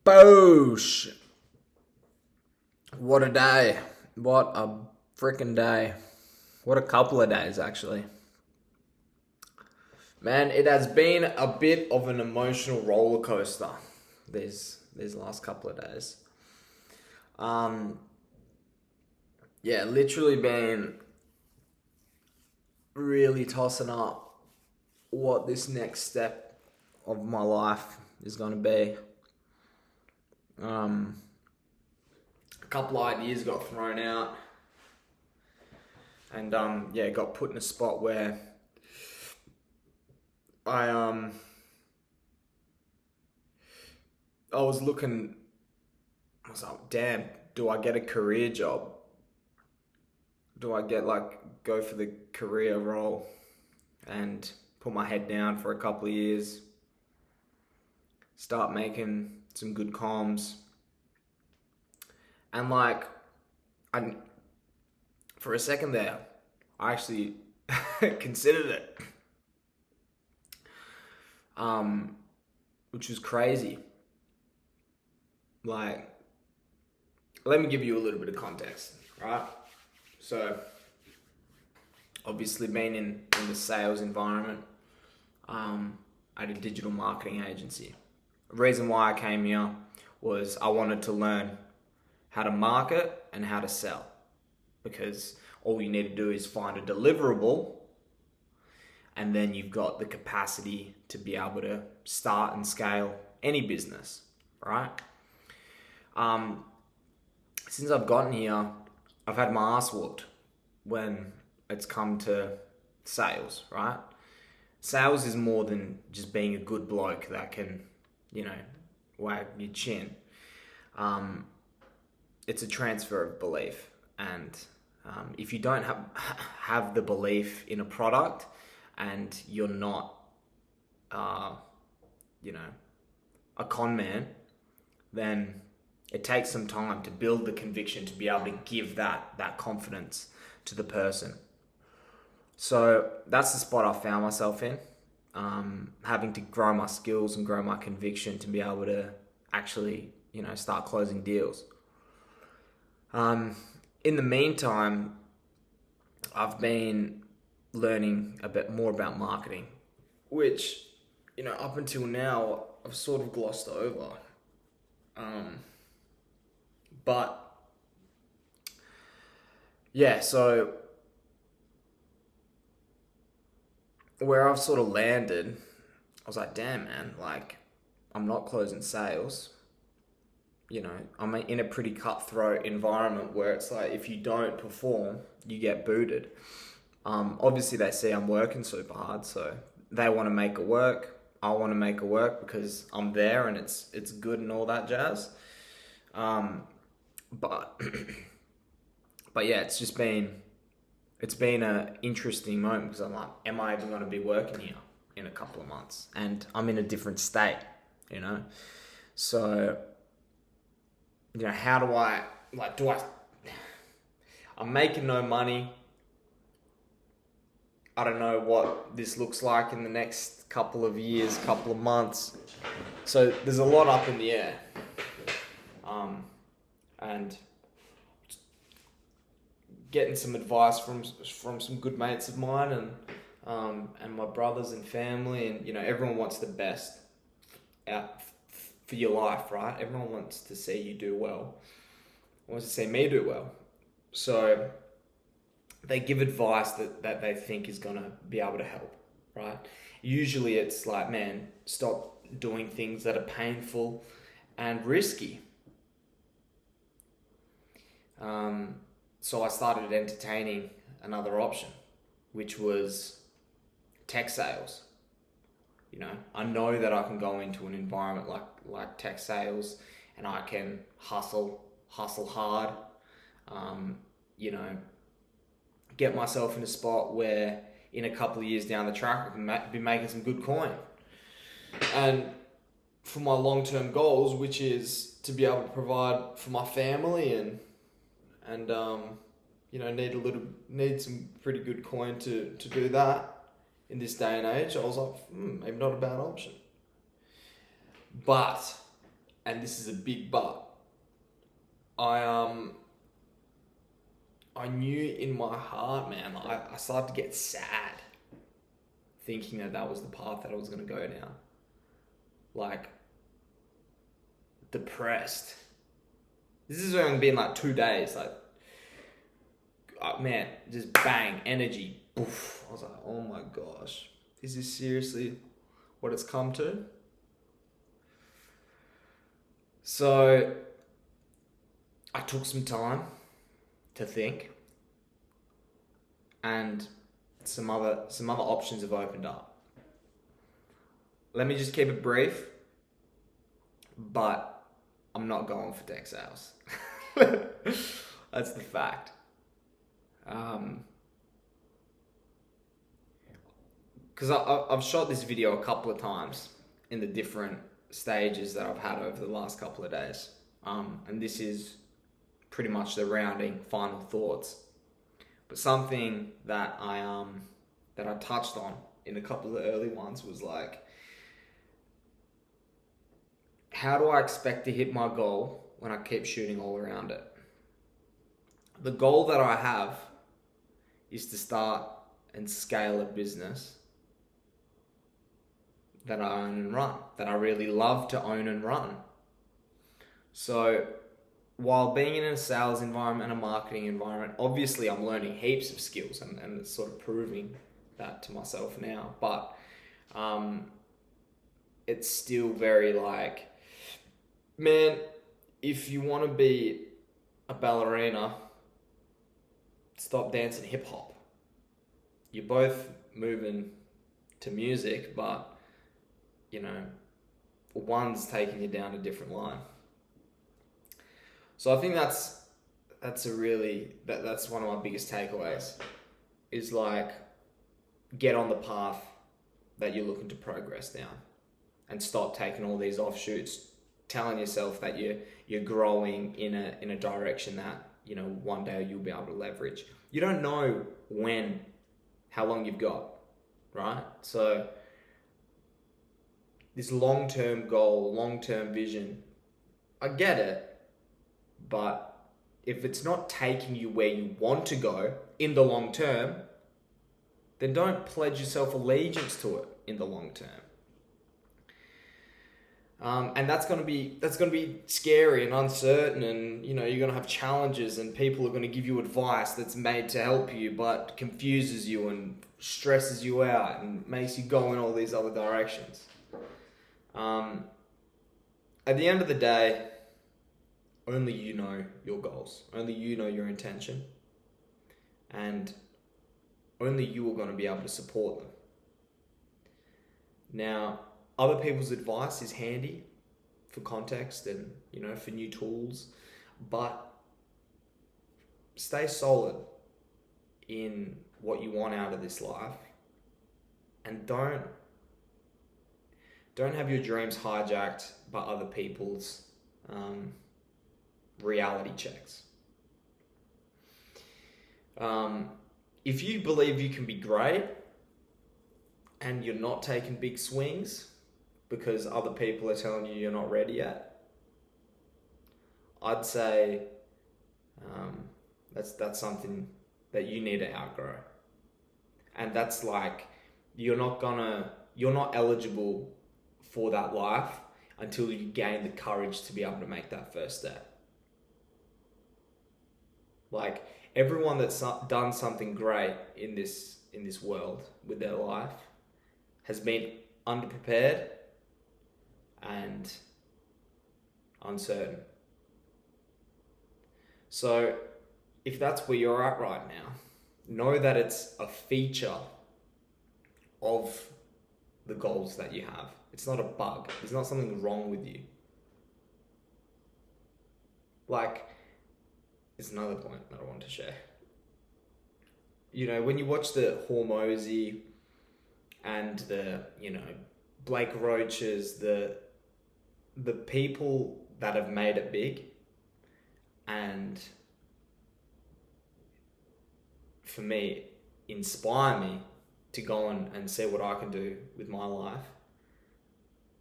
Boosh! What a day. What a freaking day. What a couple of days, actually. Man, it has been a bit of an emotional roller coaster these last couple of days. Literally been really tossing up what this next step of my life is going to be. A couple of ideas got thrown out, and got put in a spot where I was looking. I was like, damn, do I get a career job? Do I go for the career role and put my head down for a couple of years, start making some good comms, and for a second there, I actually considered it, which was crazy. Let me give you a little bit of context, right? So, obviously being in the sales environment, at a digital marketing agency. The reason why I came here was I wanted to learn how to market and how to sell, because all you need to do is find a deliverable, and then you've got the capacity to be able to start and scale any business, right? Since I've gotten here, I've had my ass whooped when it's come to sales, right? Sales is more than just being a good bloke that can, wag your chin. It's a transfer of belief, and if you don't have the belief in a product, and you're not, a con man, then it takes some time to build the conviction to be able to give that confidence to the person. So that's the spot I found myself in, having to grow my skills and grow my conviction to be able to actually, start closing deals. In the meantime, I've been learning a bit more about marketing, which, up until now, I've sort of glossed over. So where I've sort of landed, I was like, damn, man, I'm not closing sales. I'm in a pretty cutthroat environment where it's like, if you don't perform, you get booted. Obviously they see I'm working super hard, so they want to make it work. I want to make it work because I'm there and it's good and all that jazz. But yeah, it's been an interesting moment, because I'm like, am I even going to be working here in a couple of months? And I'm in a different state, So, how do I'm making no money. I don't know what this looks like in the next couple of years, couple of months. So there's a lot up in the air. And getting some advice from some good mates of mine and my brothers and family, and everyone wants the best out for your life, right? Everyone wants to see you do well. Wants to see me do well. So they give advice that they think is gonna be able to help, right? Usually it's like, man, stop doing things that are painful and risky. So I started entertaining another option, which was tech sales. I know that I can go into an environment like tech sales, and I can hustle hard, get myself in a spot where in a couple of years down the track I can be making some good coin. And for my long-term goals, which is to be able to provide for my family and need some pretty good coin to do that in this day and age, I was like, maybe not a bad option. But and this is a big but, I knew in my heart, man, I started to get sad thinking that was the path that I was going to go down. Like, depressed. This has only been like 2 days. Like, man, just bang, energy. Poof. I was like, oh my gosh. Is this seriously what it's come to? So, I took some time to think, and some other options have opened up. Let me just keep it brief, but I'm not going for tech sales. That's the fact. Because I've shot this video a couple of times in the different stages that I've had over the last couple of days, and this is pretty much the rounding final thoughts. But something that I touched on in a couple of the early ones was like, how do I expect to hit my goal when I keep shooting all around it? The goal that I have is to start and scale a business that I own and run, that I really love to own and run. So while being in a sales environment and a marketing environment, obviously I'm learning heaps of skills and it's sort of proving that to myself now. But it's still very like, man, if you want to be a ballerina, stop dancing hip hop. You're both moving to music, but you know, one's taking you down a different line. So I think that's one of my biggest takeaways, is like, get on the path that you're looking to progress down, and stop taking all these offshoots, telling yourself that you're growing in a direction that, you know, one day you'll be able to leverage. You don't know how long you've got, right? So this long-term goal, long-term vision, I get it, but if it's not taking you where you want to go in the long term, then don't pledge yourself allegiance to it in the long term. And that's going to be scary and uncertain, and you know, you're going to have challenges, and people are going to give you advice that's made to help you but confuses you and stresses you out and makes you go in all these other directions. At the end of the day, only you know your goals, only you know your intention, and only you are going to be able to support them. Now, other people's advice is handy for context and, you know, for new tools, but stay solid in what you want out of this life, and don't have your dreams hijacked by other people's reality checks. If you believe you can be great and you're not taking big swings because other people are telling you you're not ready yet, I'd say that's something that you need to outgrow. And that's like, you're not eligible for that life until you gain the courage to be able to make that first step. Like, everyone that's done something great in this world with their life has been underprepared and uncertain. So if that's where you're at right now, know that it's a feature of the goals that you have. It's not a bug. There's not something wrong with you. Like, it's another point that I want to share. You know, when you watch the Hormozy and the, you know, Blake Roaches, the people that have made it big, and for me, inspire me to go on and see what I can do with my life,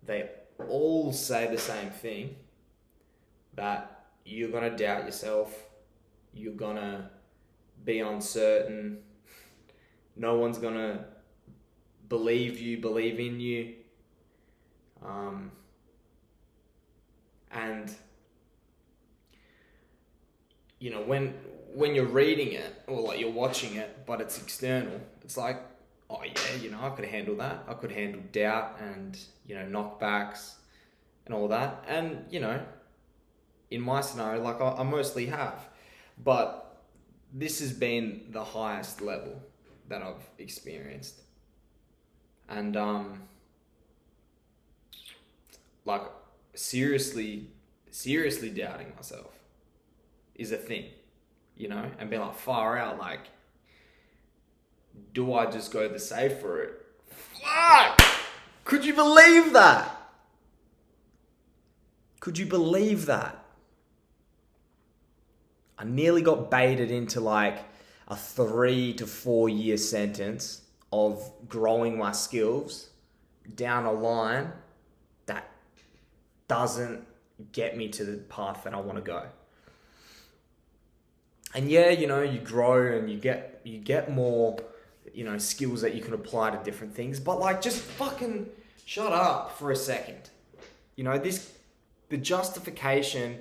they all say the same thing, that you're going to doubt yourself. You're going to be uncertain. No one's going to believe in you. And, you know, when you're reading it or like you're watching it, but it's external, it's like, oh yeah, you know, I could handle that. I could handle doubt and, you know, knockbacks and all that. And, you know, in my scenario, like I mostly have. But this has been the highest level that I've experienced. And, like, seriously doubting myself is a thing, you know? And being like, far out, like, do I just go the safe route? Fuck! Could you believe that? Could you believe that? I nearly got baited into like a 3 to 4 year sentence of growing my skills down a line that doesn't get me to the path that I want to go. And yeah, you know, you grow and you get more, you know, skills that you can apply to different things. But like, just fucking shut up for a second. You know, the justification,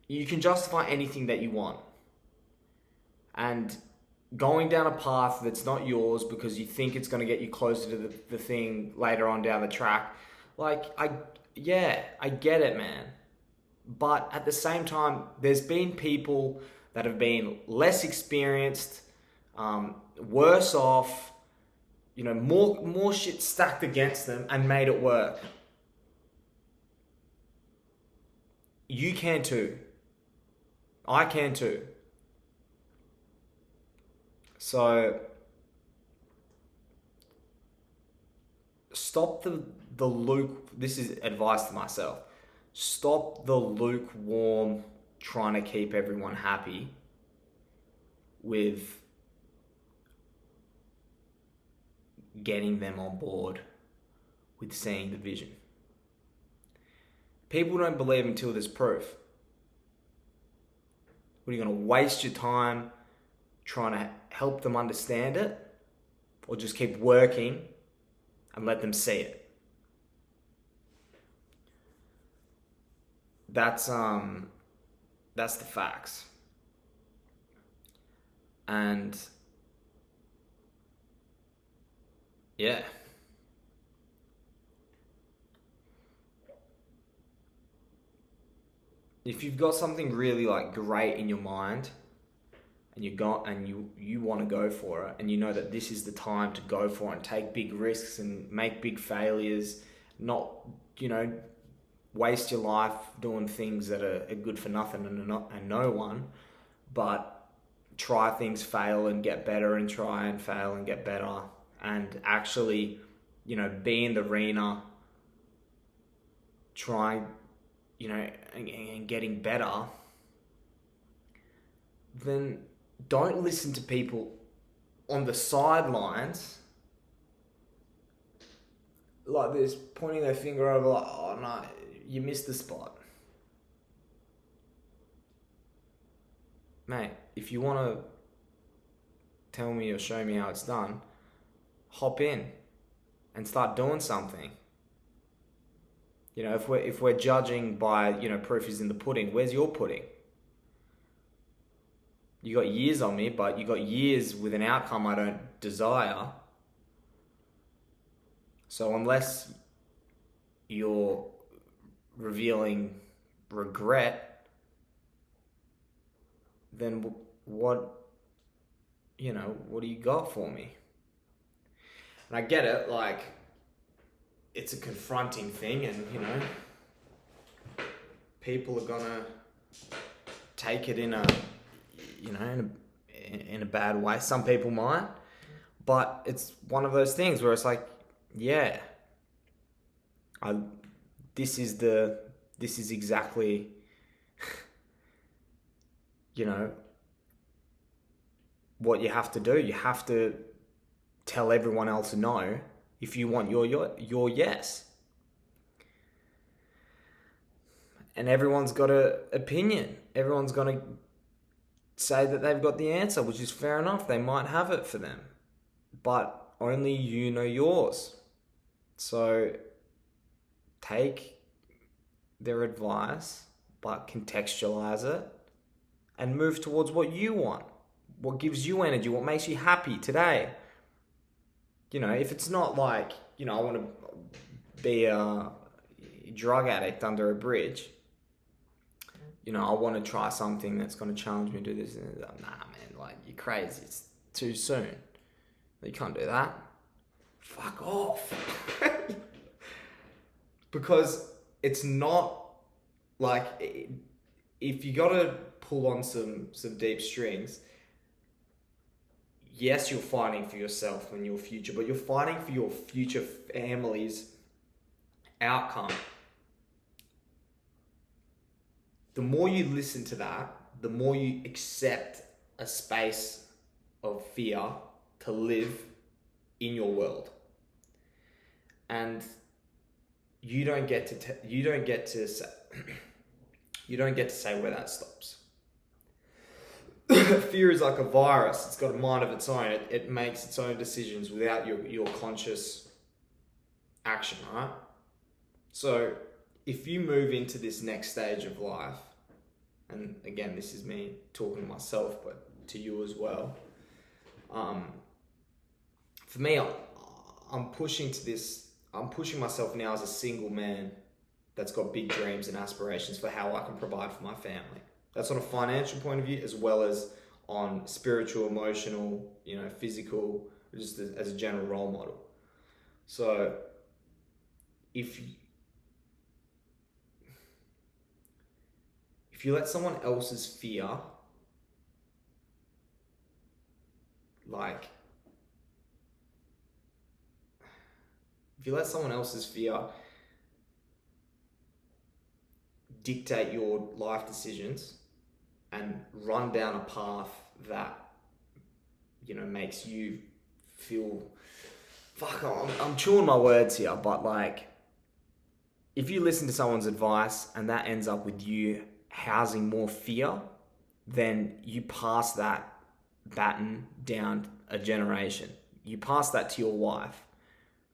you can justify anything that you want. And going down a path that's not yours because you think it's going to get you closer to the thing later on down the track, like, I get it, man. But at the same time, there's been people that have been less experienced, worse off, you know, more shit stacked against them and made it work. You can too. I can too. So stop the this is advice to myself. Stop the lukewarm trying to keep everyone happy with getting them on board with seeing the vision. People don't believe until there's proof. What, are you going to waste your time trying to help them understand it? Or just keep working and let them see it? That's the facts. And yeah. If you've got something really like great in your mind and you want to go for it and you know that this is the time to go for it and take big risks and make big failures, not, you know, waste your life doing things that are good for nothing and no one, but try things, fail and get better, and try and fail and get better, and actually, you know, be in the arena, try, you know, and getting better, then don't listen to people on the sidelines like this, pointing their finger over like, oh no, you missed the spot. Mate, if you want to tell me or show me how it's done, hop in and start doing something. You know, if we're judging by, you know, proof is in the pudding, where's your pudding? You got years on me, but you got years with an outcome I don't desire. So unless you're revealing regret, then what do you got for me? And I get it, like, it's a confronting thing, and, you know, people are gonna take it in a bad way. Some people might, but it's one of those things where it's like, yeah, this is exactly, you know, what you have to do. You have to tell everyone else no if you want your yes. And everyone's got an opinion. Everyone's going to say that they've got the answer, which is fair enough. They might have it for them, but only you know yours. So take their advice, but contextualize it and move towards what you want, what gives you energy, what makes you happy today. You know, if it's not like, you know, I want to be a drug addict under a bridge, you know, I want to try something that's going to challenge me to do this. Nah, man, like, you're crazy. It's too soon. You can't do that. Fuck off. Because it's not like, if you got to pull on some deep strings, yes, you're fighting for yourself and your future, but you're fighting for your future family's outcome. The more you listen to that, the more you accept a space of fear to live in your world. And you don't get to say where that stops. Fear is like a virus. It's got a mind of its own. It makes its own decisions without your conscious action, right? So if you move into this next stage of life, and again, this is me talking to myself, but to you as well. For me, I'm pushing myself now as a single man that's got big dreams and aspirations for how I can provide for my family. That's on a financial point of view, as well as on spiritual, emotional, you know, physical, just as a general role model. So if you let someone else's fear, dictate your life decisions and run down a path that, you know, makes you feel, I'm chewing my words here, but like, if you listen to someone's advice and that ends up with you housing more fear, then you pass that baton down a generation. You pass that to your wife,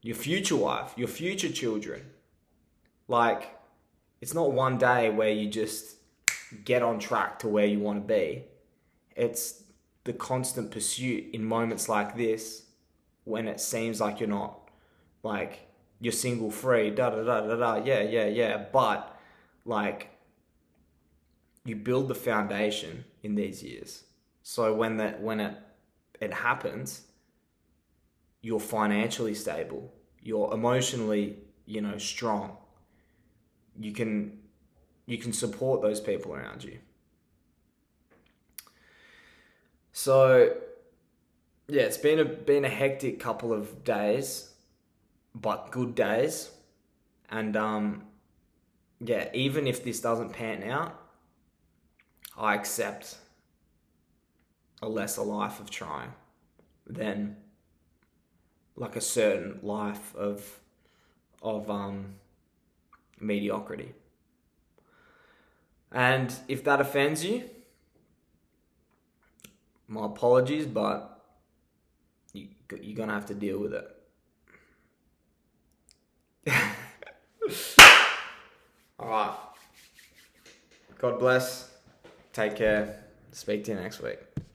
your future children. Like, it's not one day where you just get on track to where you want to be. It's the constant pursuit in moments like this, when it seems like you're not, like, you're single free, yeah. But like, you build the foundation in these years. So when it happens, you're financially stable, you're emotionally, you know, strong. You can support those people around you. So yeah, it's been a hectic couple of days, but good days. And yeah, even if this doesn't pan out, I accept a lesser life of trying than like a certain life of mediocrity. And if that offends you, my apologies, but you're gonna have to deal with it. All right. God bless. Take care. Speak to you next week.